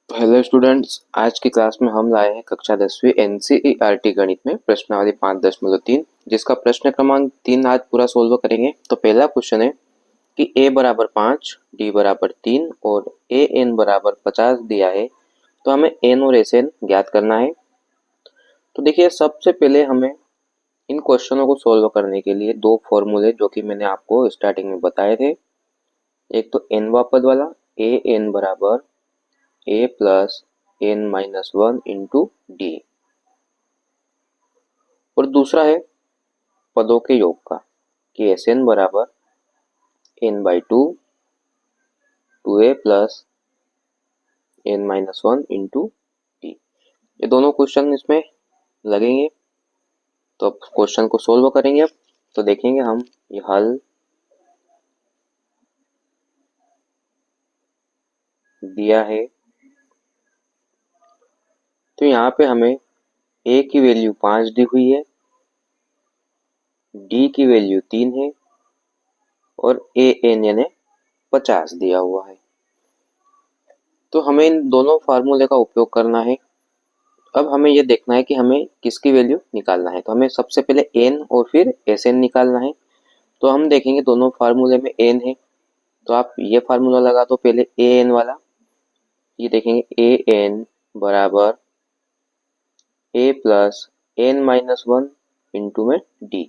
तो hello students, आज की क्लास में हम लाए हैं कक्षा 10वीं एनसीईआरटी गणित में प्रश्नावली 5.3 जिसका प्रश्न क्रमांक 3 आज पूरा सोल्व करेंगे। तो पहला क्वेश्चन है कि a बराबर 5, d बराबर 3 और a n बराबर 50 दिया है, तो हमें n और s n ज्ञात करना है। तो देखिए, सबसे पहले हमें इन क्वेश्चनों को सोल्व करने के लिए दो फॉर्मूले जो कि मैंने आपको स्टार्टिंग में बताए थे। एक तो n पद वाला a n बराबर a plus n minus 1 into D, और दूसरा है पदों के योग का कि एस एन बराबर n by two A plus n minus 1 into D. ये दोनों क्वेश्चन इसमें लगेंगे, तो अब क्वेश्चन को सोल्व करेंगे। अब तो देखेंगे हम ये हल दिया है। तो यहाँ पे हमें a की वैल्यू 5 दी हुई है, d की वैल्यू 3 है और a n यानी 50 दिया हुआ है। तो हमें इन दोनों फार्मूले का उपयोग करना है। अब हमें यह देखना है कि हमें किसकी वैल्यू निकालना है। तो हमें सबसे पहले n और फिर एस एन निकालना है। तो हम देखेंगे दोनों फार्मूले में n है, तो आप ये फार्मूला लगा दो पहले ए एन वाला। ये देखेंगे ए एन बराबर A plus N minus 1 into में डी।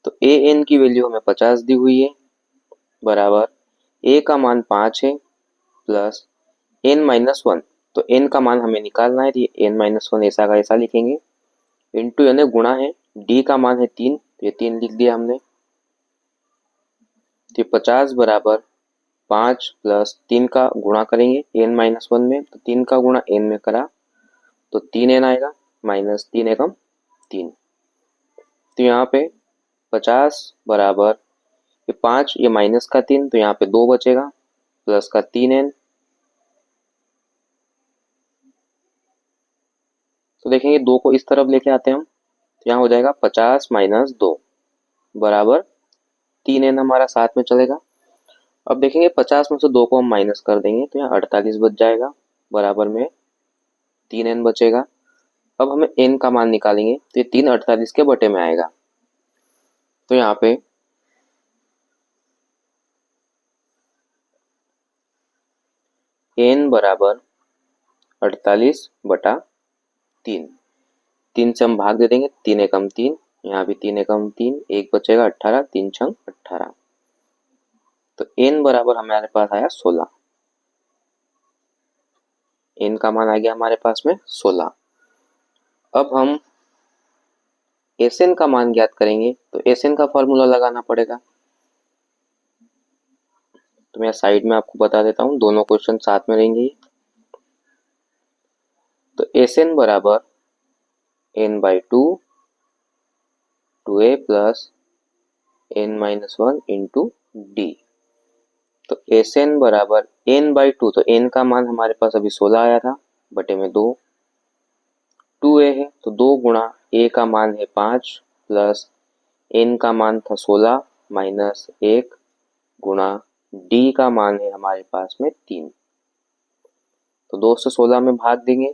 तो ए एन की वैल्यू हमें 50 दी हुई है, बराबर ए का मान 5 है प्लस एन माइनस 1। तो एन का मान हमें निकालना है, तो ये एन माइनस 1 ऐसा का ऐसा लिखेंगे, इंटू यानी गुणा है, डी का मान है 3, तो ये 3 लिख दिया हमने। तो 50 बराबर 5 प्लस 3 का गुणा करेंगे एन माइनस 1 में, तो 3 का गुणा एन में करा तो 3n आएगा, माइनस 3 एकम 3। तो यहाँ पे 50 बराबर ये 5, ये माइनस का 3, तो यहाँ पे 2 बचेगा, प्लस का 3n। तो देखेंगे 2 को इस तरफ लेके आते हैं हम, तो यहाँ हो जाएगा 50 माइनस 2 बराबर 3n हमारा साथ में चलेगा। अब देखेंगे 50 में से 2 को हम माइनस कर देंगे, तो यहाँ 48 बच जाएगा, बराबर में 3n बचेगा। अब हमें n का मान निकालेंगे, तो ये 3 48 के बटे में आएगा। तो यहाँ पे n बराबर 48 बटा 3, 3 से हम भाग दे देंगे, 3 एकम 3, यहाँ भी 3 एकम 3, एक बचेगा 18, 3 छंग 18। तो n बराबर हमारे पास आया 16, n का मान आ गया हमारे पास में 16। अब हम Sn का मान ज्ञात करेंगे, तो Sn का फॉर्मूला लगाना पड़ेगा। तो मैं साइड में आपको बता देता हूँ, दोनों क्वेश्चन साथ में रहेंगे। तो Sn बराबर n by two A plus n minus 1 into D. तो Sn बराबर n बाई 2, तो n का मान हमारे पास अभी 16 आया था, बटे में 2, 2a है तो 2 गुणा a का मान है 5 प्लस n का मान था 16 माइनस 1 गुणा d का मान है हमारे पास में 3। तो 2 से 16 में भाग देंगे,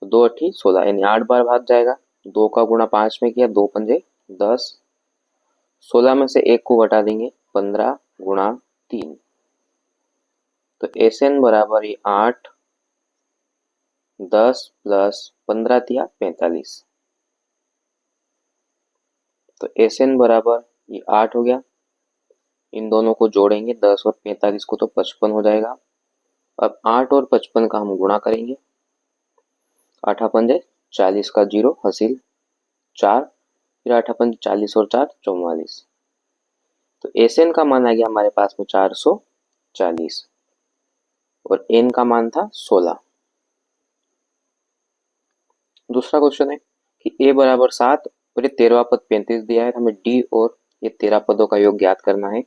तो 2 अठी 16 यानी 8 बार भाग जाएगा। 2 का गुणा 5 में किया, 2 पंजे 10, 16 में से 1 को घटा देंगे, 15 गुणा 3। तो Sn बराबर ये 8, 10 प्लस 15 दिया 45। तो Sn बराबर ये 8 हो गया, इन दोनों को जोड़ेंगे 10 और 45 को, तो 55 हो जाएगा। अब 8 और 55 का हम गुणा करेंगे, 8 पंजे 40 का 0 हासिल 4, फिर 8 पंजे 40 और 4 44। तो Sn का मान आ गया हमारे पास में 440 और n का मान था 16। दूसरा क्वेश्चन है कि a बराबर 7 और ये 13वां पद 35 दिया है, हमें d और ये 13 पदों का योग ज्ञात करना है।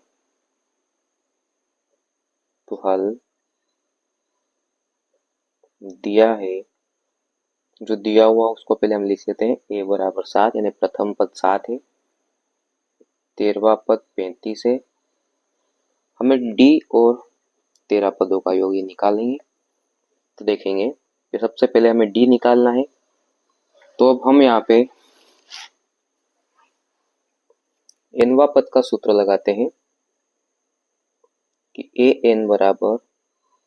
तो हल दिया है, जो दिया हुआ उसको पहले हम लिख लेते हैं। a बराबर 7 यानी प्रथम पद 7 है, 13वां पद 35 है, हमें d और 13 पदों का योग ये निकालेंगे। तो देखेंगे कि सबसे पहले हमें डी निकालना है। तो अब हम यहाँ पे एनवा पद का सूत्र लगाते हैं कि ए एन बराबर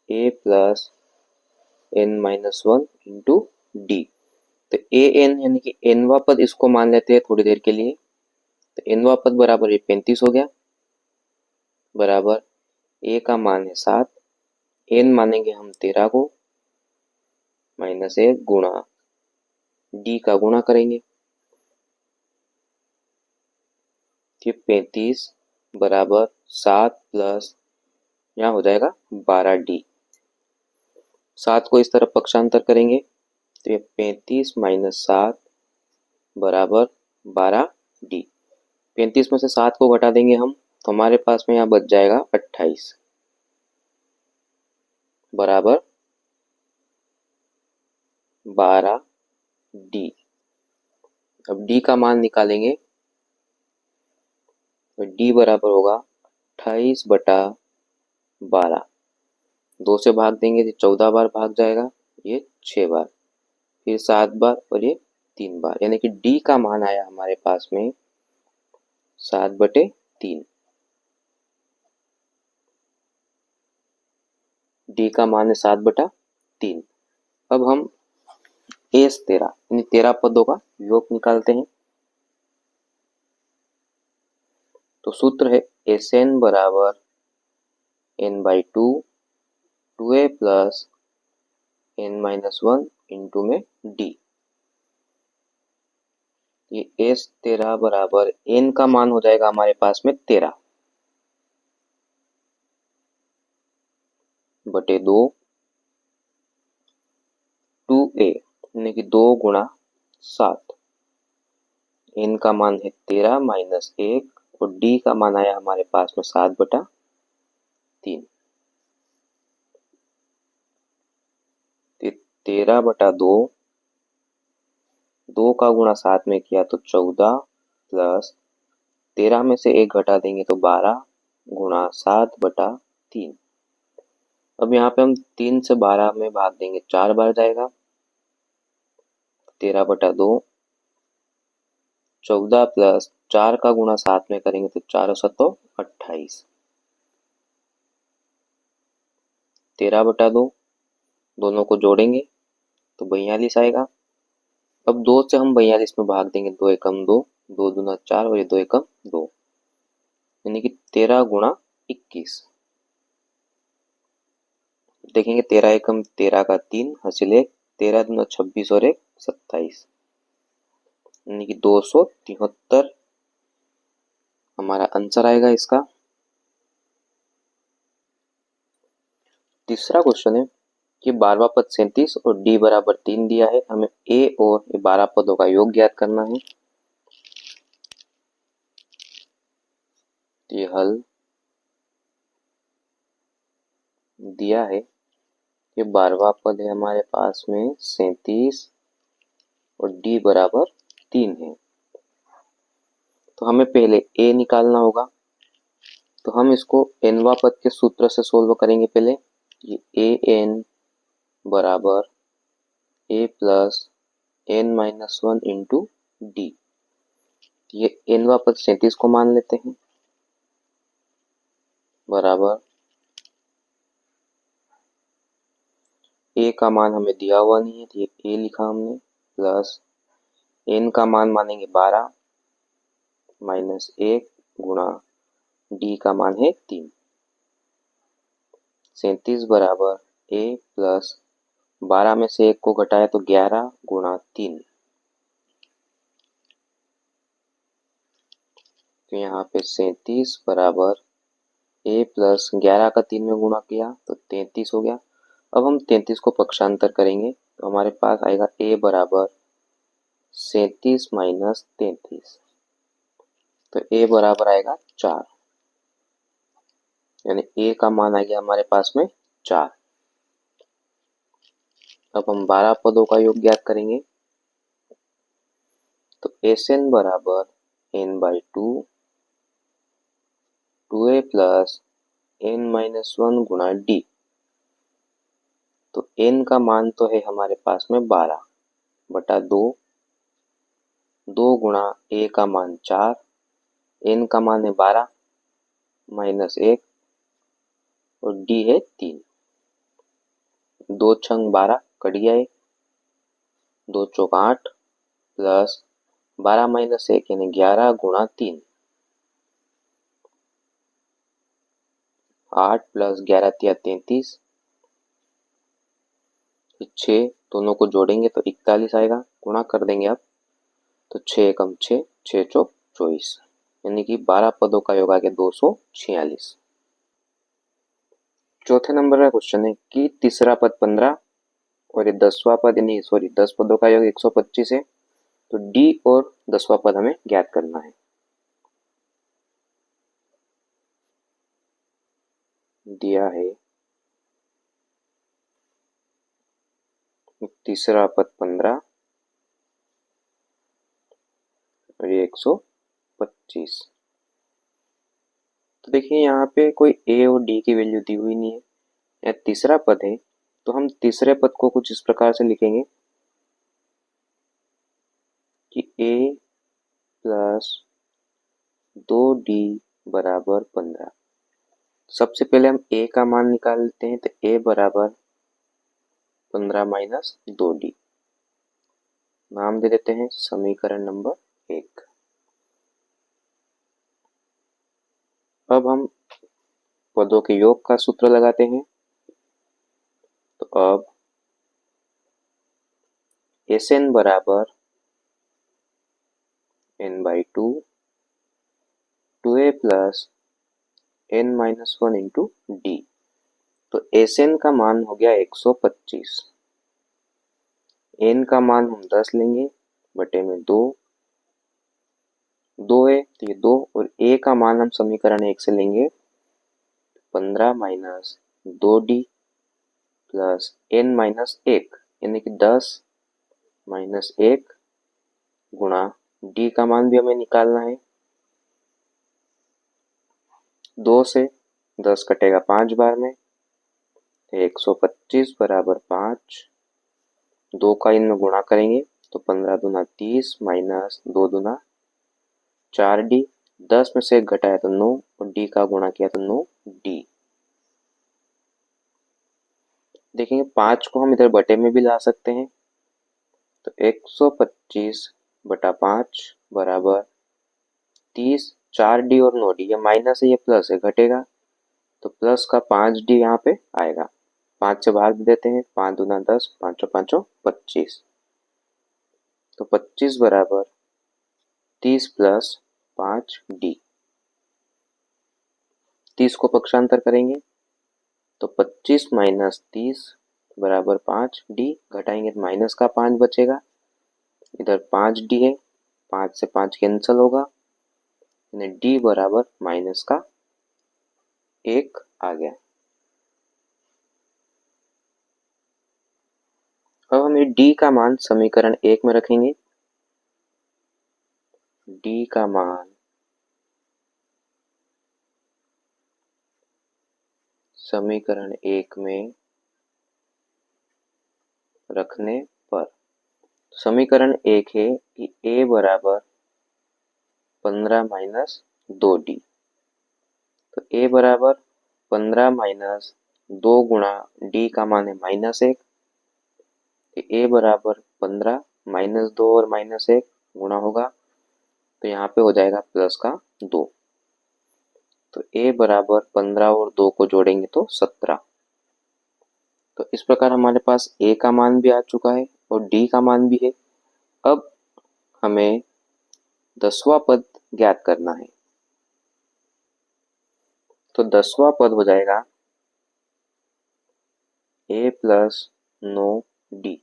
A plus N minus one into D. तो ए एन यानी कि एनवा पद इसको मान लेते हैं थोड़ी देर के लिए। तो एनवा पद बराबर ये 35 हो गया, बराबर ए का मान है 7, एन मानेंगे हम 13 को, माइनस 1 गुणा डी का गुणा करेंगे। ये 35 बराबर 7 प्लस यहाँ हो जाएगा 12 डी। 7 को इस तरफ पक्षांतर करेंगे तो ये 35 माइनस 7 बराबर 12 डी। 35 में से 7 को घटा देंगे हम तो हमारे पास में यहाँ बच जाएगा 28 बराबर 12 डी। अब डी का मान निकालेंगे तो डी बराबर होगा 28 बटा 12। 2 से भाग देंगे तो 14 बार भाग जाएगा, ये 6 बार, फिर 7 बार और ये 3 बार, यानी कि डी का मान आया हमारे पास में 7/3। डी का मान है 7/3। अब हम एस 13 यानी 13 पदों का योग निकालते हैं। तो सूत्र है एस एन बराबर N by 2 2a plus N minus 1 into में डी। ये एस 13 बराबर एन का मान हो जाएगा हमारे पास में 13 बटे 2 2a यानी कि 2 गुणा 7। एन का मान है 13 माइनस 1 और डी का मान आया हमारे पास में 7/3। 13/2, 2 का गुणा 7 में किया तो 14 प्लस 13 में से 1 घटा देंगे तो 12 गुणा 7/3। अब यहाँ पे हम 3 से 12 में भाग देंगे 4 बार जाएगा, 13/2, 14 प्लस 4 का गुणा 7 में करेंगे तो 4 7 28, 13/2 दोनों को जोड़ेंगे तो 42 आएगा। अब 2 से हम 42 में भाग देंगे, 2 एकम 2, 2 दूना 4 और ये 2 एकम 2, यानी कि 13 गुणा 21। देखेंगे 13 एकम 13 का 3 हासिल 1, 13 दूना 26 और 1 27, यानी कि 273 हमारा आंसर आएगा इसका। तीसरा क्वेश्चन है कि 12वां पद 37 और डी बराबर 3 दिया है, हमें ए और 12 पदों का योग ज्ञात करना है। ये हल दिया है कि 12वां पद है हमारे पास में 37 और डी बराबर 3 है। तो हमें पहले ए निकालना होगा, तो हम इसको एनवा पद के सूत्र से सोल्व करेंगे। पहले ये ए एन बराबर A plus N minus 1 into D. ये एनवा पद 37 को मान लेते हैं, बराबर ए का मान हमें दिया हुआ नहीं है तो ये ए लिखा हमने, प्लस एन का मान मानेंगे 12 माइनस 1 गुणा डी का मान है 3। 37 बराबर ए प्लस 12 में से 1 को घटाया तो 11 गुणा 3। तो यहाँ पे 37 बराबर ए प्लस 11 का 3 में गुणा किया तो 33 हो गया। अब हम 33 को पक्षांतर करेंगे तो हमारे पास आएगा ए बराबर 37 माइनस 33, तो ए बराबर आएगा 4, यानी ए का मान आ गया हमारे पास में 4। अब हम 12 पदों का योग ज्ञात करेंगे, तो एस एन बराबर N by 2 2a plus N minus 1 गुणा डी। तो n का मान तो है हमारे पास में 12/2, 2 गुणा a का मान 4, n का मान है 12 माइनस 1 और d है 3। 2 छंग 12 कट गया है, 2 चौक 8 प्लस 12 माइनस 1 यानी 11 गुणा 3, 8 प्लस 11 तिया 33, 6 दोनों को जोड़ेंगे तो 41 आएगा, गुणा कर देंगे आप तो 6 एकम 6, 6 चौक 24 यानी कि 12 पदों का योग आ गया 246। चौथे नंबर का क्वेश्चन है कि तीसरा पद 15 और ये 10वां पद नहीं सॉरी 10 पदों का योग 125 है, तो डी और 10वां पद हमें ज्ञात करना है। दिया है तीसरा पद 15 और ये 125। तो देखिए यहाँ पे कोई ए और डी की वैल्यू दी हुई नहीं है, यह तीसरा पद है, तो हम तीसरे पद को कुछ इस प्रकार से लिखेंगे कि a प्लस 2d बराबर 15। सबसे पहले हम a का मान निकाल लेते हैं, तो a बराबर 15 माइनस 2d, नाम दे देते हैं समीकरण नंबर 1। अब हम पदों के योग का सूत्र लगाते हैं, तो अब Sn बराबर n/2 2a plus n minus 1 into D. तो Sn का मान हो गया 125, n का मान हम 10 लेंगे बटे में 2 है तो ये 2 और a का मान हम समीकरण 1 से लेंगे 15 minus 2d plus n minus 1 यानी कि 10 माइनस 1 गुणा d का मान भी हमें निकालना है। 2 से 10 कटेगा 5 बार में, 125 बराबर 5, 2 का इनमें गुणा करेंगे तो 15 दूना 30 माइनस 2 दूना 4d, 10 में से 1 घटाया तो 9 और d का गुणा किया तो 9d। देखेंगे 5 को हम इधर बटे में भी ला सकते हैं, तो 125 बटा 5 बराबर 30, 4d और 9d, ये माइनस है ये प्लस है घटेगा तो प्लस का 5d यहाँ पे आएगा, 5 से बाहर भी देते हैं, 5 दूना 10, 5 5 25, तो 25 बराबर 30 प्लस 5d। 30 को पक्षांतर करेंगे तो 25 माइनस 30 बराबर 5d, घटाएंगे तो माइनस का 5 बचेगा, इधर 5d है, 5 से 5 कैंसिल होगा, d बराबर माइनस का 1 आ गया। अब हम ये d का मान समीकरण 1 में रखेंगे, d का मान समीकरण 1 में रखने पर समीकरण 1 है कि a बराबर 15 माइनस 2d, तो a बराबर 15 माइनस 2 गुणा d का मान है माइनस 1, a बराबर 15 माइनस 2 और माइनस 1 गुणा होगा तो यहाँ पे हो जाएगा प्लस का 2, तो a बराबर 15 और 2 को जोड़ेंगे तो 17। तो इस प्रकार हमारे पास a का मान भी आ चुका है और d का मान भी है। अब हमें 10वां पद ज्ञात करना है, तो 10वां पद हो जाएगा a प्लस 9d,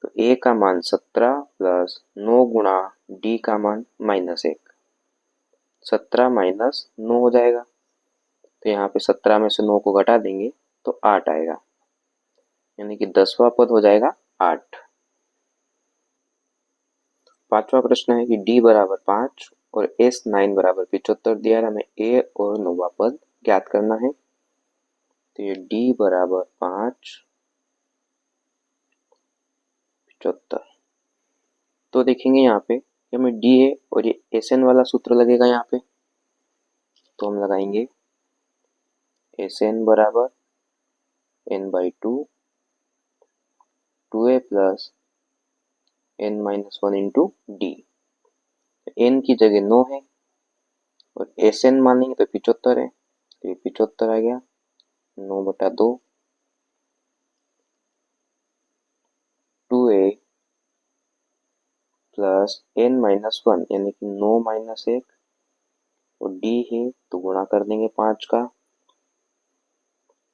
तो a का मान 17 प्लस 9 गुणा d का मान माइनस 1, 17 माइनस 9 हो जाएगा, तो यहाँ पे 17 में से 9 को घटा देंगे तो 8 आएगा, यानी कि 10वां पद हो जाएगा 8। 5वां प्रश्न है कि d बराबर 5 और S9 बराबर 75 दिया है, हमें a और 9वां पद ज्ञात करना है। तो ये d बराबर 5 75। तो देखेंगे यहाँ पे हमें डी है और ये एसएन वाला सूत्र लगेगा यहाँ पे, तो हम लगाएंगे एसएन बराबर n/2 2a plus n-1 into D. N की जगह 9 है और एसएन मानेंगे तो 75 है, तो ये 75 आ गया 9/2 2a प्लस n-1 यानी कि 9 माइनस 1 और डी है तो गुणा कर देंगे 5 का,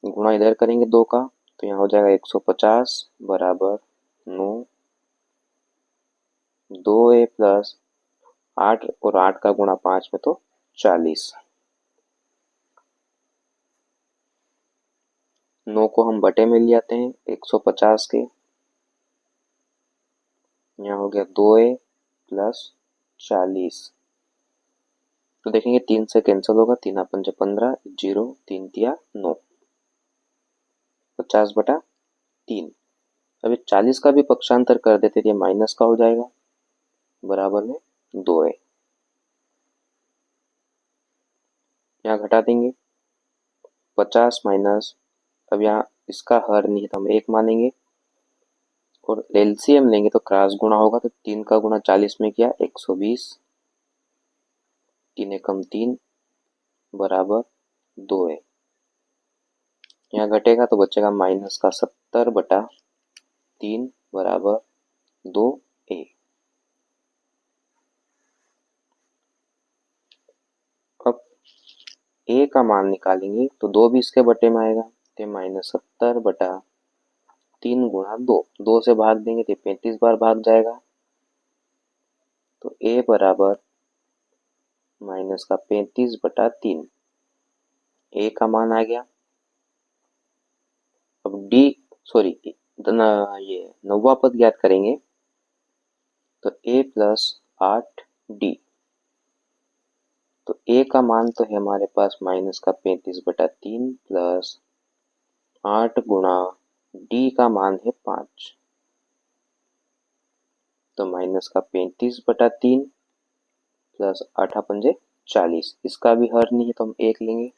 गुणा इधर करेंगे 2 का, तो यहाँ हो जाएगा 150 बराबर 9 2a प्लस 8 और 8 का गुणा 5 में तो 40। 9 को हम बटे में ले आते हैं 150 के, यहाँ हो गया 2a प्लस 40। तो देखेंगे 3 से कैंसिल होगा, 3 5 15 0 3 तिया 9 50/3। अभी 40 का भी पक्षांतर कर देते थे, माइनस का हो जाएगा बराबर में 2a। यहाँ घटा देंगे 50 माइनस, अब यहाँ इसका हर नहीं तो हम 1 मानेंगे और एलसीएम लेंगे तो क्रॉस गुणा होगा, तो 3 का गुणा 40 में किया 120 3 एकम 3 बराबर 2a। यहाँ घटेगा तो बचेगा माइनस का 70/3 बराबर 2a। अब a का मान निकालेंगे तो 2 भी इसके बटे में आएगा, तो -70/3 गुणा 2, 2 से भाग देंगे तो 35 बार भाग जाएगा, तो a बराबर माइनस का 35/3 a का मान आ गया। अब डी सॉरी ये 9वां पद ज्ञात करेंगे, तो a प्लस 8d, तो a का मान तो है हमारे पास माइनस का 35/3 प्लस 8 गुणा d का मान है 5, तो माइनस का 35/3 प्लस 8 पंजे 40। इसका भी हर नहीं है तो हम 1 लेंगे।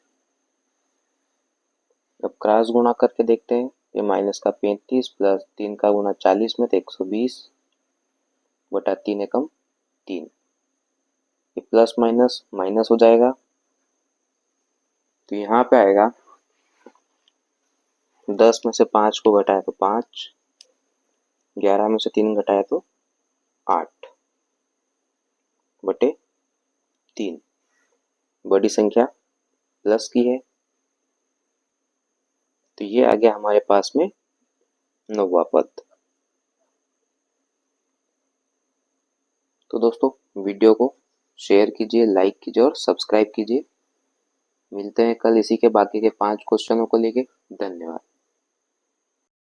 अब क्रॉस गुणा करके देखते हैं, ये माइनस का 35 प्लस 3 का गुणा 40 में तो 120/3 एकम 3, ये प्लस माइनस माइनस हो जाएगा, तो यहाँ पे आएगा 10 में से 5 को घटाया तो 5, 11 में से 3 घटाया तो 8/3। बड़ी संख्या प्लस की है, तो ये आ गया हमारे पास में 9वां पद। तो दोस्तों वीडियो को शेयर कीजिए, लाइक कीजिए और सब्सक्राइब कीजिए। मिलते हैं कल इसी के बाकी के 5 क्वेश्चनों को लेके। धन्यवाद।